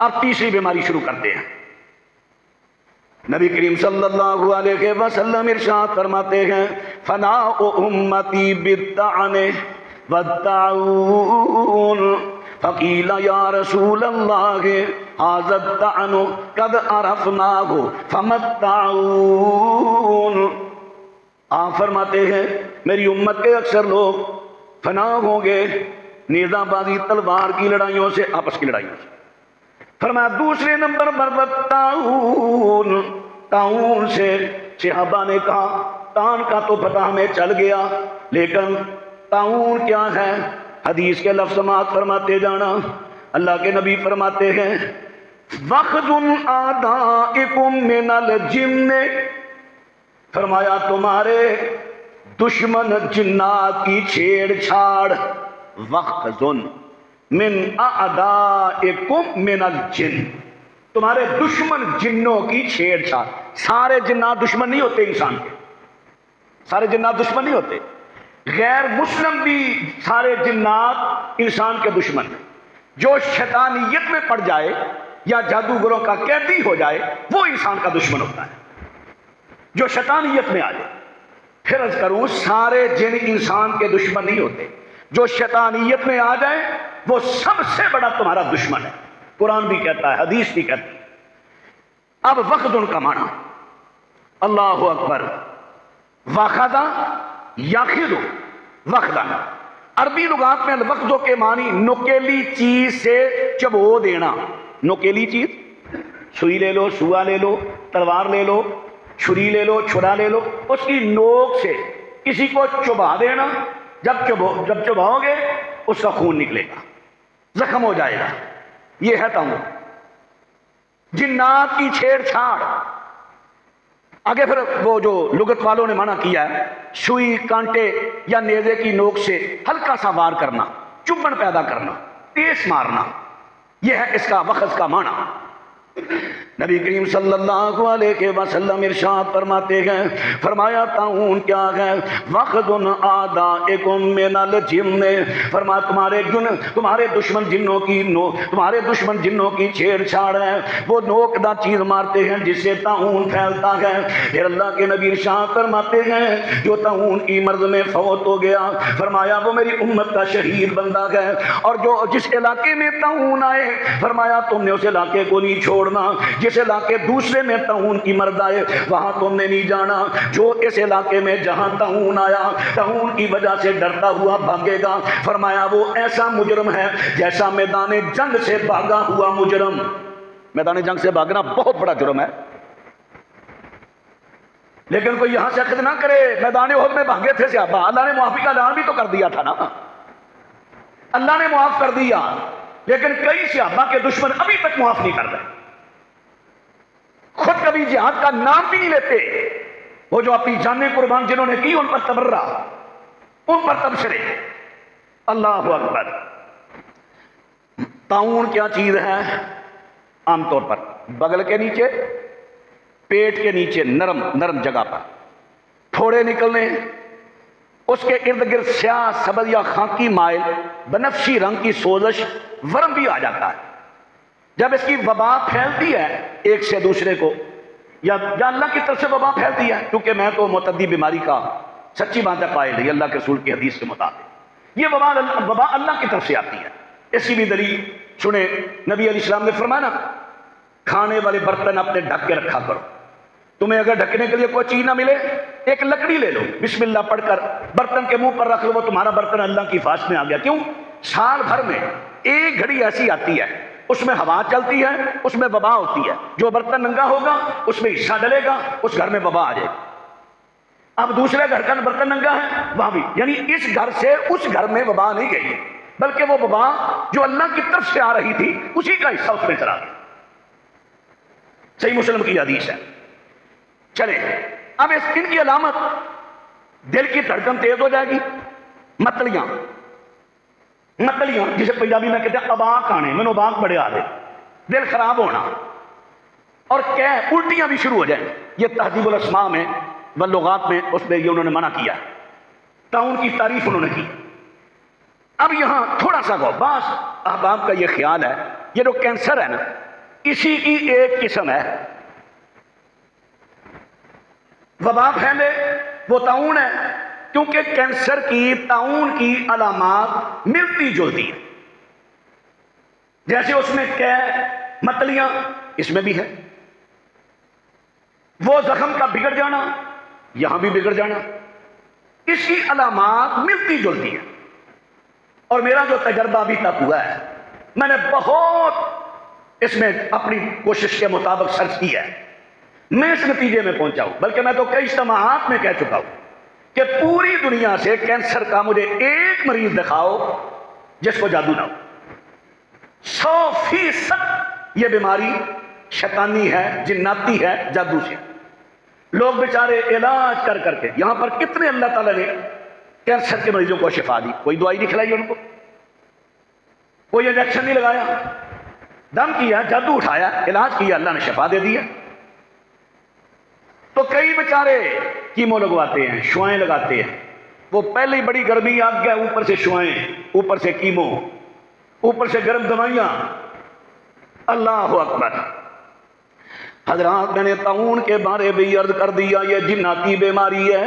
اب تیسری بیماری شروع کرتے ہیں۔ نبی کریم صلی اللہ علیہ وسلم ارشاد فرماتے ہیں فناء امتی بالطعن والطاعون فقیل یا رسول اللہ ھذا الطعن قد عرفناہ فما الطاعون۔ آپ فرماتے ہیں میری امت کے اکثر لوگ فنا ہوں گے نیزہ بازی تلوار کی لڑائیوں سے، آپس کی لڑائیوں سے۔ فرمایا دوسرے نمبر پر طاعون، طاعون سے صحابہ نے کہا تان کا تو پتہ ہمیں چل گیا، لیکن طاعون کیا ہے؟ حدیث کے لفظ سماعت فرماتے جانا۔ اللہ کے نبی فرماتے ہیں وَخْذُ أَعْدَائِكُم مِّنَ الْجِنِّ، فرمایا تمہارے دشمن جنات کی چھیڑ چھاڑ، وَخْذٌ من اعدائکم من الجن، تمہارے دشمن جنوں کی چھیڑ چھاڑ۔ سارے جنات دشمن نہیں ہوتے انسان کے، سارے جنات دشمن نہیں ہوتے، غیر مسلم بھی سارے جنات انسان کے دشمن ہیں۔ جو شیطانیت میں پڑ جائے یا جادوگروں کا قیدی ہو جائے وہ انسان کا دشمن ہوتا ہے، جو شیطانیت میں آ جائے۔ پھر عرض کروں سارے جن انسان کے دشمن نہیں ہوتے، جو شیطانیت میں آ جائے وہ سب سے بڑا تمہارا دشمن ہے، قرآن بھی کہتا ہے، حدیث بھی کہتی ہے۔ اب وقت ان کا معنی، اللہ اکبر، واخذہ یاخذ، وقدہ، عربی لغات میں الوقدوں کے معنی نکیلی چیز سے چبو دینا۔ نکیلی چیز، سوئی لے لو، سوا لے لو، تلوار لے لو، چھری لے لو، چھڑا لے لو، اس کی نوک سے کسی کو چبا دینا۔ جب چباؤ گے اس کا خون نکلے گا، زخم ہو جائے گا، یہ ہے طاعون، جنات کی چھیڑ چھاڑ۔ آگے پھر وہ جو لغت والوں نے منع کیا ہے، سوئی، کانٹے یا نیزے کی نوک سے ہلکا سا وار کرنا، چبھن پیدا کرنا، تیز مارنا، یہ ہے اس کا وخز کا معنی۔ نبی کریم صلی اللہ علیہ وسلم ارشاد فرماتے ہیں، فرمایا طاعون کیا ہے؟ وَخْذُ أَعْدَائِكُم مِّنَ الْجِنِّ، فرمایا تمہارے دشمن جنوں کی چھیڑ چھاڑ ہے، وہ نوکدہ چیز مارتے ہیں جس سے طاعون پھیلتا ہے۔ پھر اللہ کے نبی ارشاد فرماتے ہیں جو طاعون کی مرض میں فوت ہو گیا، فرمایا وہ میری امت کا شہید بندہ ہے، اور جو جس علاقے میں طاعون آئے فرمایا تم نے اس علاقے کو نہیں چھوڑنا، جس علاقے دوسرے میں طاعون کی مرض آئے وہاں تم نے نہیں جانا، جو اس علاقے میں جہاں طاعون آیا طاعون کی وجہ سے ڈرتا ہوا بھاگے گا، فرمایا وہ ایسا مجرم ہے جیسا میدان جنگ سے بھاگا ہوا مجرم۔ میدان جنگ سے بھاگنا بہت بڑا جرم ہے، لیکن کوئی یہاں سے عقد نہ کرے میدان احد میں بھاگے تھے صحابہ، اللہ نے معافی کا اعلان بھی تو کر دیا تھا نا، اللہ نے معاف کر دیا، لیکن کئی صحابہ کے دشمن ابھی تک معاف نہیں کر رہے، خود کبھی جہاد کا نام بھی نہیں لیتے۔ وہ جو اپنی جانیں قربان جنہوں نے کی ان پر تبرہ، ان پر تبصرے۔ اللہ اکبر۔ طاعون کیا چیز ہے؟ عام طور پر بغل کے نیچے، پیٹ کے نیچے نرم جگہ پر پھوڑے نکلنے، اس کے ارد گرد سیاہ، سبز یا خاکی مائل بنفشی رنگ کی سوزش، ورم بھی آ جاتا ہے۔ جب اس کی وبا پھیلتی ہے ایک سے دوسرے کو، یا اللہ کی طرف سے وبا پھیلتی ہے، کیونکہ میں تو معتدی بیماری کا سچی بات ہے قائل ہے اللہ کے رسول کی حدیث کے مطابق، یہ وبا اللہ کی طرف سے آتی ہے۔ اس کی بھی دلیل سنیں، نبی علیہ السلام نے فرمایا نا کھانے والے برتن اپنے ڈھک کے رکھا کرو، تمہیں اگر ڈھکنے کے لیے کوئی چیز نہ ملے ایک لکڑی لے لو، بسم اللہ پڑھ کر برتن کے منہ پر رکھ لو، وہ تمہارا برتن اللہ کی حفاظت میں آ گیا۔ کیوں؟ سال بھر میں ایک گھڑی ایسی آتی ہے اس میں ہوا چلتی ہے، اس میں وبا ہوتی ہے، جو برتن ننگا ہوگا اس میں حصہ ڈلے گا، اس گھر میں وبا آ جائے گا۔ اب دوسرے گھر کا برتن ننگا ہے وہاں بھی، یعنی اس گھر سے اس گھر میں وبا نہیں گئی، بلکہ وہ وبا جو اللہ کی طرف سے آ رہی تھی اسی کا حصہ اس میں چلا گیا۔ صحیح مسلم کی حدیث ہے۔ چلے اب ان کی علامت دل کی دھڑکن تیز ہو جائے گی، متلیاں جسے پنجابی میں کہتے ہیں اباک آنے، میں اباک بڑے آ دے، دل خراب ہونا، اور الٹیاں بھی شروع ہو جائیں۔ یہ تہذیب الاسماء میں واللغات میں اس میں یہ انہوں نے منع کیا ہے، طاعون کی تعریف انہوں نے کی۔ اب یہاں تھوڑا سا بعض احباب کا یہ خیال ہے یہ جو کینسر ہے نا اسی کی ایک قسم ہے. وبا پھیلے وہ طاعون ہے، کیونکہ کینسر کی طاعون کی علامات ملتی جلتی ہیں. جیسے اس میں متلیاں اس میں بھی ہے، وہ زخم کا بگڑ جانا یہاں بھی بگڑ جانا، اس کی علامات ملتی جلتی ہیں. اور میرا جو تجربہ ابھی تک ہوا ہے، میں نے بہت اس میں اپنی کوشش کے مطابق سرچ کیا ہے، میں اس نتیجے میں پہنچا ہوں، بلکہ میں تو کئی اجتماعات میں کہہ چکا ہوں کہ پوری دنیا سے کینسر کا مجھے ایک مریض دکھاؤ جس کو جادو نہ ہو. 100% یہ بیماری شیطانی ہے، جناتی ہے، جادو سے. لوگ بیچارے علاج کر کر کے یہاں پر کتنے اللہ تعالیٰ نے کینسر کے مریضوں کو شفا دی. کوئی دوائی نہیں کھلائی ان کو، کوئی انجیکشن نہیں لگایا، دم کیا، جادو اٹھایا، علاج کیا، اللہ نے شفا دے دیا. تو کئی بیچارے کیمو لگواتے ہیں، شوائیں لگاتے ہیں. وہ پہلے ہی بڑی گرمی آ گیا، اوپر سے شوائیں، اوپر سے کیمو، اوپر سے گرم دوائیاں. اللہ اکبر. حضرات میں نے طاعون کے بارے میں عرض کر دیا، یہ جناتی بیماری ہے.